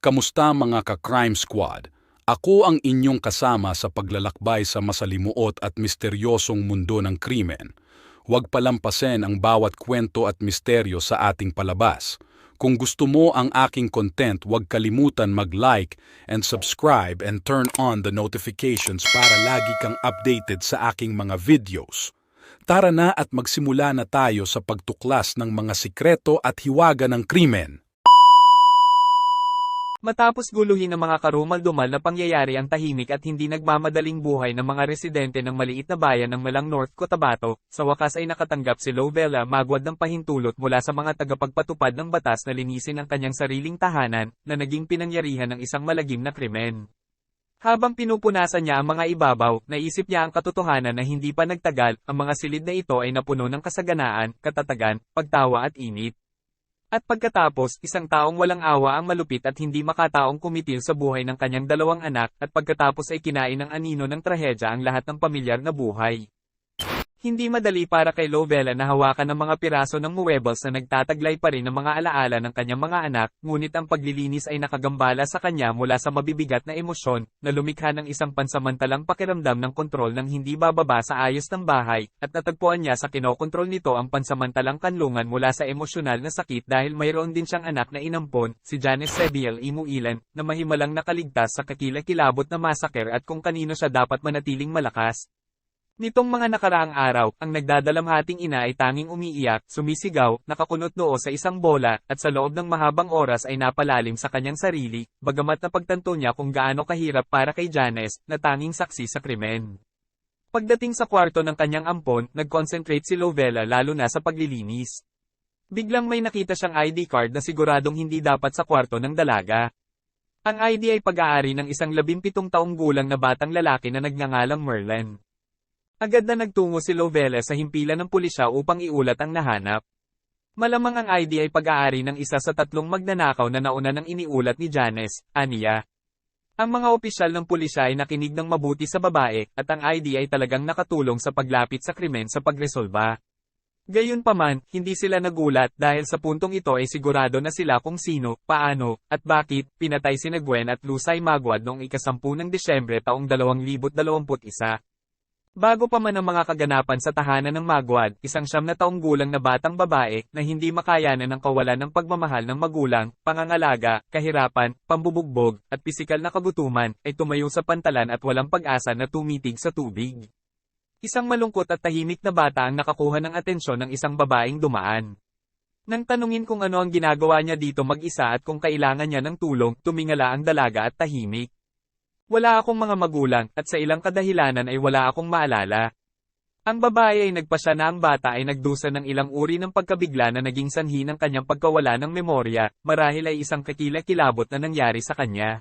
Kamusta mga ka-Crime Squad? Ako ang inyong kasama sa paglalakbay sa masalimuot at misteryosong mundo ng krimen. Huwag palampasin ang bawat kwento at misteryo sa ating palabas. Kung gusto mo ang aking content, huwag kalimutan mag-like and subscribe and turn on the notifications para lagi kang updated sa aking mga videos. Tara na at magsimula na tayo sa pagtuklas ng mga sikreto at hiwaga ng krimen. Matapos guluhin ng mga karumal-dumal na pangyayari ang tahimik at hindi nagmamadaling buhay ng mga residente ng maliit na bayan ng Malang North Cotabato, sa wakas ay nakatanggap si Lovella Magwad ng pahintulot mula sa mga tagapagpatupad ng batas na linisin ang kanyang sariling tahanan, na naging pinangyarihan ng isang malagim na krimen. Habang pinupunasan niya ang mga ibabaw, naisip niya ang katotohanan na hindi pa nagtagal, ang mga silid na ito ay napuno ng kasaganaan, katatagan, pagtawa at init. At pagkatapos, isang taong walang awa ang malupit at hindi makataong kumitil sa buhay ng kanyang dalawang anak, at pagkatapos ay kinain ng anino ng trahedya ang lahat ng pamilyar na buhay. Hindi madali para kay Lovella na hawakan ng mga piraso ng muebles na nagtataglay pa rin ng mga alaala ng kanyang mga anak, ngunit ang paglilinis ay nakagambala sa kanya mula sa mabibigat na emosyon, na lumikha ng isang pansamantalang pakiramdam ng kontrol ng hindi bababa sa ayos ng bahay, at natagpuan niya sa kinokontrol nito ang pansamantalang kanlungan mula sa emosyonal na sakit dahil mayroon din siyang anak na inampon, si Janice Sebiel Imuilan, na mahimalang nakaligtas sa kakilakilabot na masaker at kung kanino siya dapat manatiling malakas. Nitong mga nakaraang araw, ang nagdadalamhating ina ay tanging umiiyak, sumisigaw, nakakunot noo sa isang bola, at sa loob ng mahabang oras ay napalalim sa kanyang sarili, bagamat napagtanto niya kung gaano kahirap para kay Janice, na tanging saksi sa krimen. Pagdating sa kwarto ng kanyang ampon, nag-concentrate si Lovella lalo na sa paglilinis. Biglang may nakita siyang ID card na siguradong hindi dapat sa kwarto ng dalaga. Ang ID ay pag-aari ng isang 17 taong gulang na batang lalaki na nagngangalang Merlin. Agad na nagtungo si Lovella sa himpilan ng pulisya upang iulat ang nahanap. Malamang ang ID ay pag-aari ng isa sa 3 magnanakaw na nauna ng iniulat ni Janice, aniya. Ang mga opisyal ng pulisya ay nakinig ng mabuti sa babae, at ang ID ay talagang nakatulong sa paglapit sa krimen sa pagresolba. Gayunpaman, hindi sila nagulat dahil sa puntong ito ay sigurado na sila kung sino, paano, at bakit pinatay sina Gwen at Lucay Magwad noong ika-10 ng Disyembre taong 2021. Bago pa man ang mga kaganapan sa tahanan ng Magwad, isang 9 taong gulang na batang babae, na hindi makayanan ng kawalan ng pagmamahal ng magulang, pangangalaga, kahirapan, pambubugbog, at pisikal na kagutuman, ay tumayo sa pantalan at walang pag-asa na tumitig sa tubig. Isang malungkot at tahimik na bata ang nakakuha ng atensyon ng isang babaeng dumaan. Nang tanungin kung ano ang ginagawa niya dito mag-isa at kung kailangan niya ng tulong, tumingala ang dalaga at tahimik. Wala akong mga magulang, at sa ilang kadahilanan ay wala akong maalala. Ang babae ay nagpasya na ang bata ay nagdusa ng ilang uri ng pagkabigla na naging sanhi ng kanyang pagkawala ng memorya, marahil ay isang kakilakilabot na nangyari sa kanya.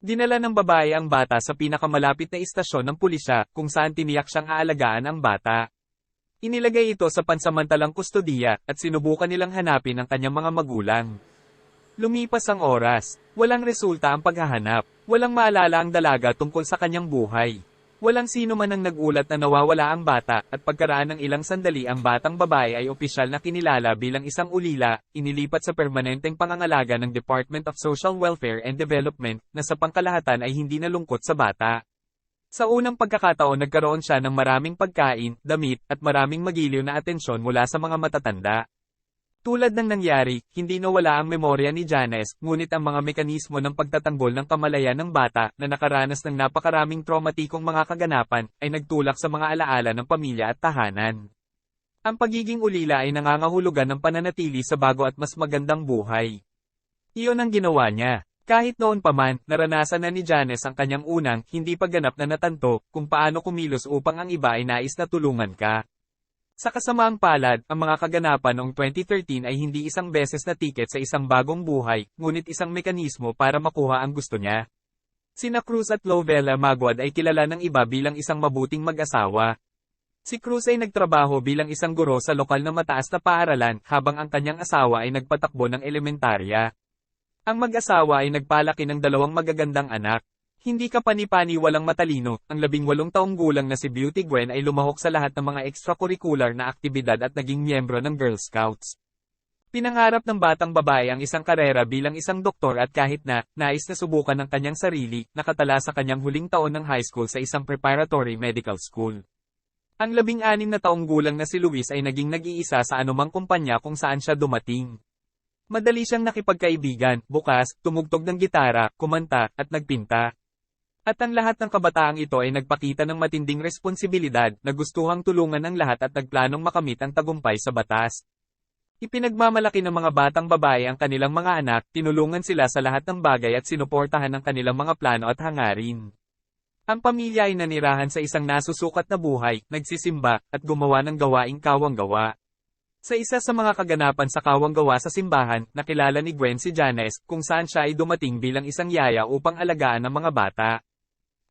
Dinala ng babae ang bata sa pinakamalapit na istasyon ng pulisya, kung saan tiniyak siyang aalagaan ang bata. Inilagay ito sa pansamantalang kustodiya, at sinubukan nilang hanapin ang kanyang mga magulang. Lumipas ang oras. Walang resulta ang paghahanap. Walang maalala ang dalaga tungkol sa kanyang buhay. Walang sino man ang nagulat na nawawala ang bata, at pagkaraan ng ilang sandali ang batang babae ay opisyal na kinilala bilang isang ulila, inilipat sa permanenteng pangangalaga ng Department of Social Welfare and Development, na sa pangkalahatan ay hindi nalungkot sa bata. Sa unang pagkakataon nagkaroon siya ng maraming pagkain, damit, at maraming magiliw na atensyon mula sa mga matatanda. Tulad ng nangyari, hindi nawala ang memorya ni Janice, ngunit ang mga mekanismo ng pagtatanggol ng kamalayan ng bata, na nakaranas ng napakaraming traumatikong mga kaganapan, ay nagtulak sa mga alaala ng pamilya at tahanan. Ang pagiging ulila ay nangangahulugan ng pananatili sa bago at mas magandang buhay. Iyon ang ginawa niya. Kahit noon pa man, naranasan na ni Janice ang kanyang unang, hindi pa ganap na natanto, kung paano kumilos upang ang iba ay nais na tulungan ka. Sa kasamaang palad, ang mga kaganapan noong 2013 ay hindi isang beses na tiket sa isang bagong buhay, ngunit isang mekanismo para makuha ang gusto niya. Sina Cruz at Lovella Magwad ay kilala ng iba bilang isang mabuting mag-asawa. Si Cruz ay nagtrabaho bilang isang guro sa lokal na mataas na paaralan, habang ang kanyang asawa ay nagpatakbo ng elementarya. Ang mag-asawa ay nagpalaki ng 2 magagandang anak. Hindi ka pani-pani walang matalino, ang 18 taong gulang na si Beauty Gwen ay lumahok sa lahat ng mga extracurricular na aktibidad at naging miyembro ng Girl Scouts. Pinangarap ng batang babae ang isang karera bilang isang doktor at kahit na, nais na subukan ng kanyang sarili, nakatala sa kanyang huling taon ng high school sa isang preparatory medical school. Ang 16 na taong gulang na si Luis ay naging nag-iisa sa anumang kumpanya kung saan siya dumating. Madali siyang nakipagkaibigan, bukas, tumugtog ng gitara, kumanta, at nagpinta. At ang lahat ng kabataang ito ay nagpakita ng matinding responsibilidad na gustuhang tulungan ang lahat at nagplanong makamit ang tagumpay sa batas. Ipinagmamalaki ng mga batang babae ang kanilang mga anak, tinulungan sila sa lahat ng bagay at sinuportahan ang kanilang mga plano at hangarin. Ang pamilya ay nanirahan sa isang nasusukat na buhay, nagsisimba, at gumawa ng gawaing kawang-gawa. Sa isa sa mga kaganapan sa kawang-gawa sa simbahan, nakilala ni Gwen si Janice, kung saan siya ay dumating bilang isang yaya upang alagaan ang mga bata.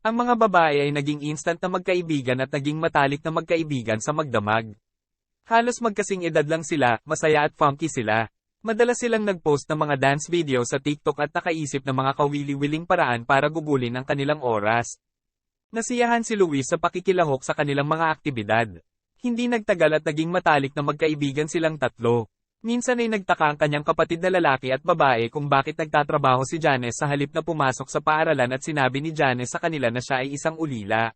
Ang mga babae ay naging instant na magkaibigan at naging matalik na magkaibigan sa magdamag. Halos magkasing edad lang sila, masaya at funky sila. Madalas silang nag-post ng mga dance video sa TikTok at nakaisip ng mga kawili-wiling paraan para gugulin ang kanilang oras. Nasiyahan si Luis sa pakikilahok sa kanilang mga aktibidad. Hindi nagtagal at naging matalik na magkaibigan silang tatlo. Minsan ay nagtaka ang kanyang kapatid na lalaki at babae kung bakit nagtatrabaho si Janice sa halip na pumasok sa paaralan at sinabi ni Janice sa kanila na siya ay isang ulila.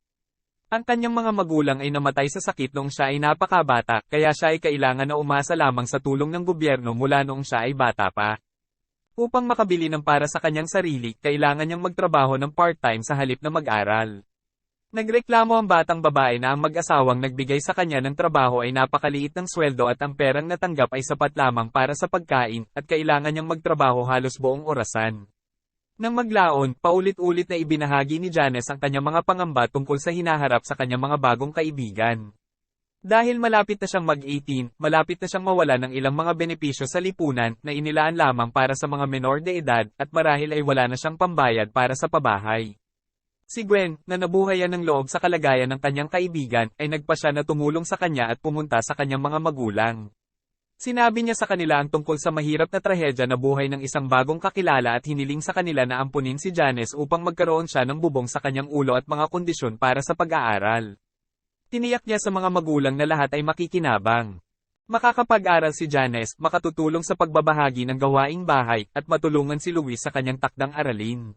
Ang kanyang mga magulang ay namatay sa sakit noong siya ay napakabata, kaya siya ay kailangan na umasa lamang sa tulong ng gobyerno mula noong siya ay bata pa. Upang makabili ng para sa kanyang sarili, kailangan niyang magtrabaho ng part-time sa halip na mag-aral. Nagreklamo ang batang babae na ang mag-asawang nagbigay sa kanya ng trabaho ay napakaliit ng sweldo at ang perang natanggap ay sapat lamang para sa pagkain, at kailangan niyang magtrabaho halos buong orasan. Nang maglaon, paulit-ulit na ibinahagi ni Janice ang kanyang mga pangamba tungkol sa hinaharap sa kanyang mga bagong kaibigan. Dahil malapit na siyang mag-18, malapit na siyang mawala ng ilang mga benepisyo sa lipunan na inilaan lamang para sa mga menor de edad at marahil ay wala na siyang pambayad para sa pabahay. Si Gwen, na nabuhayan ng loob sa kalagayan ng kanyang kaibigan, ay nagpasya na tumulong sa kanya at pumunta sa kanyang mga magulang. Sinabi niya sa kanila ang tungkol sa mahirap na trahedya na buhay ng isang bagong kakilala at hiniling sa kanila na ampunin si Janice upang magkaroon siya ng bubong sa kanyang ulo at mga kondisyon para sa pag-aaral. Tiniyak niya sa mga magulang na lahat ay makikinabang. Makakapag-aral si Janice, makatutulong sa pagbabahagi ng gawaing bahay, at matulungan si Luis sa kanyang takdang aralin.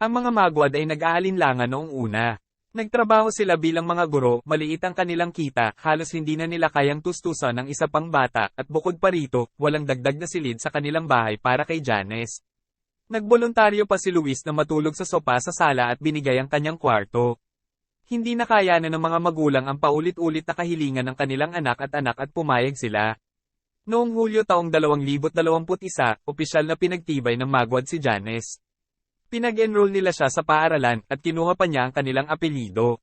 Ang mga magwad ay nag-aalinlangan noong una. Nagtrabaho sila bilang mga guro, maliit ang kanilang kita, halos hindi na nila kayang tustusan ng isa pang bata, at bukod pa rito, walang dagdag na silid sa kanilang bahay para kay Janice. Nagboluntaryo pa si Luis na matulog sa sopa sa sala at binigay ang kanyang kwarto. Hindi na kayanan ng mga magulang ang paulit-ulit na kahilingan ng kanilang anak at pumayag sila. Noong Hulyo taong 2021, opisyal na pinagtibay ng magwad si Janice. Pinag-enroll nila siya sa paaralan, at kinuha pa niya ang kanilang apelyido.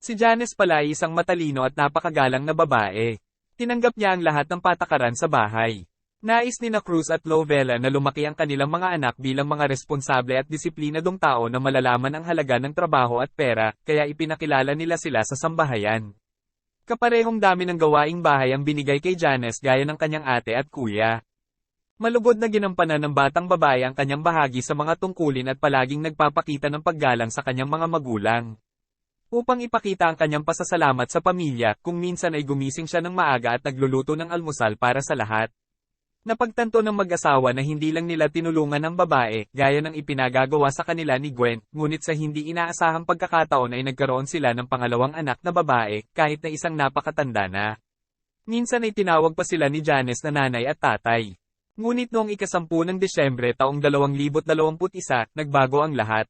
Si Janice pala ay isang matalino at napakagalang na babae. Tinanggap niya ang lahat ng patakaran sa bahay. Nais ni na Cruz at Lovella na lumaki ang kanilang mga anak bilang mga responsable at disiplinadong tao na malalaman ang halaga ng trabaho at pera, kaya ipinakilala nila sila sa sambahayan. Kaparehong dami ng gawaing bahay ang binigay kay Janice gaya ng kanyang ate at kuya. Malugod na ginampanan ng batang babae ang kanyang bahagi sa mga tungkulin at palaging nagpapakita ng paggalang sa kanyang mga magulang. Upang ipakita ang kanyang pasasalamat sa pamilya, kung minsan ay gumising siya ng maaga at nagluluto ng almusal para sa lahat. Napagtanto ng mag-asawa na hindi lang nila tinulungan ang babae, gaya ng ipinagagawa sa kanila ni Gwen, ngunit sa hindi inaasahang pagkakataon ay nagkaroon sila ng pangalawang anak na babae, kahit na isang napakatanda na. Minsan ay tinawag pa sila ni Janice na nanay at tatay. Ngunit noong ika-10 ng Desyembre taong 2021, nagbago ang lahat.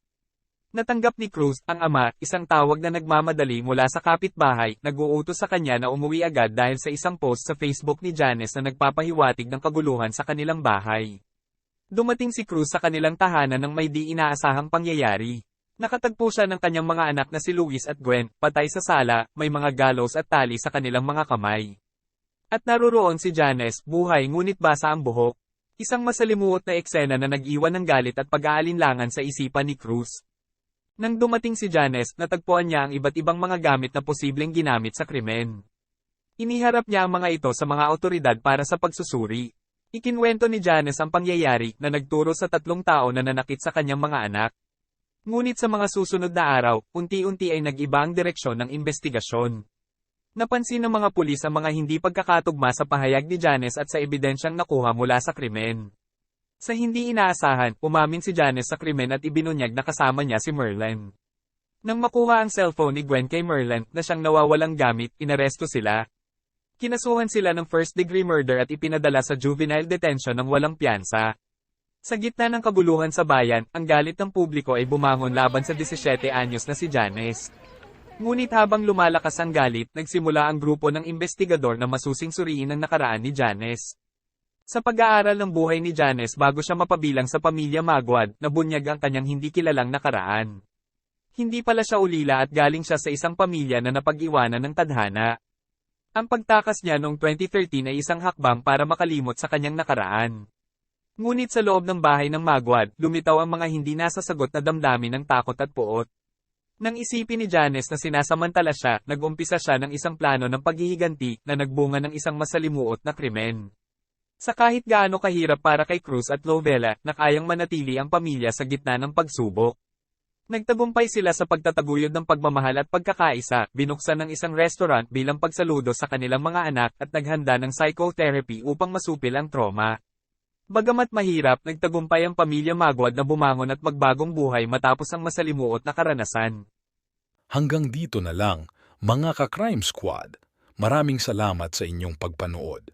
Natanggap ni Cruz, ang ama, isang tawag na nagmamadali mula sa kapitbahay, nag-uutos sa kanya na umuwi agad dahil sa isang post sa Facebook ni Janice na nagpapahiwatig ng kaguluhan sa kanilang bahay. Dumating si Cruz sa kanilang tahanan ng may di inaasahang pangyayari. Nakatagpo siya ng kanyang mga anak na si Luis at Gwen, patay sa sala, may mga gallows at tali sa kanilang mga kamay. At naruroon si Janice, buhay ngunit basa ang buhok. Isang masalimuot na eksena na nag-iwan ng galit at pag-aalinlangan sa isipan ni Cruz. Nang dumating si Janice, natagpuan niya ang iba't ibang mga gamit na posibleng ginamit sa krimen. Iniharap niya ang mga ito sa mga awtoridad para sa pagsusuri. Ikinwento ni Janice ang pangyayari na nagturo sa 3 tao na nanakit sa kanyang mga anak. Ngunit sa mga susunod na araw, unti-unti ay nag-iba ang direksyon ng investigasyon. Napansin ng mga pulis ang mga hindi pagkakatugma sa pahayag ni Janice at sa ebidensyang nakuha mula sa krimen. Sa hindi inaasahan, umamin si Janice sa krimen at ibinunyag na kasama niya si Merlin. Nang makuha ang cellphone ni Gwen kay Merlin na siyang nawawalang gamit, inaresto sila. Kinasuhan sila ng first-degree murder at ipinadala sa juvenile detention ng walang piyansa. Sa gitna ng kabuluhan sa bayan, ang galit ng publiko ay bumangon laban sa 17 anyos na si Janice. Ngunit habang lumalakas ang galit, nagsimula ang grupo ng investigador na masusing suriin ang nakaraan ni Janice. Sa pag-aaral ng buhay ni Janice bago siya mapabilang sa pamilya Magwad, nabunyag ang kanyang hindi kilalang nakaraan. Hindi pala siya ulila at galing siya sa isang pamilya na napag-iwanan ng tadhana. Ang pagtakas niya noong 2013 ay isang hakbang para makalimot sa kanyang nakaraan. Ngunit sa loob ng bahay ng Magwad, lumitaw ang mga hindi nasasagot na damdamin ng takot at puot. Nang isipin ni Janice na sinasamantala siya, nag-umpisa siya ng isang plano ng paghihiganti na nagbunga ng isang masalimuot na krimen. Sa kahit gaano kahirap para kay Cruz at Lovella, nakayang manatili ang pamilya sa gitna ng pagsubok. Nagtagumpay sila sa pagtataguyod ng pagmamahal at pagkakaisa, binuksan ng isang restaurant bilang pagsaludo sa kanilang mga anak at naghanda ng psychotherapy upang masupil ang trauma. Bagamat mahirap, nagtagumpay ang pamilya Magwad na bumangon at magbagong buhay matapos ang masalimuot na karanasan. Hanggang dito na lang, mga ka-Crime Squad. Maraming salamat sa inyong pagpanood.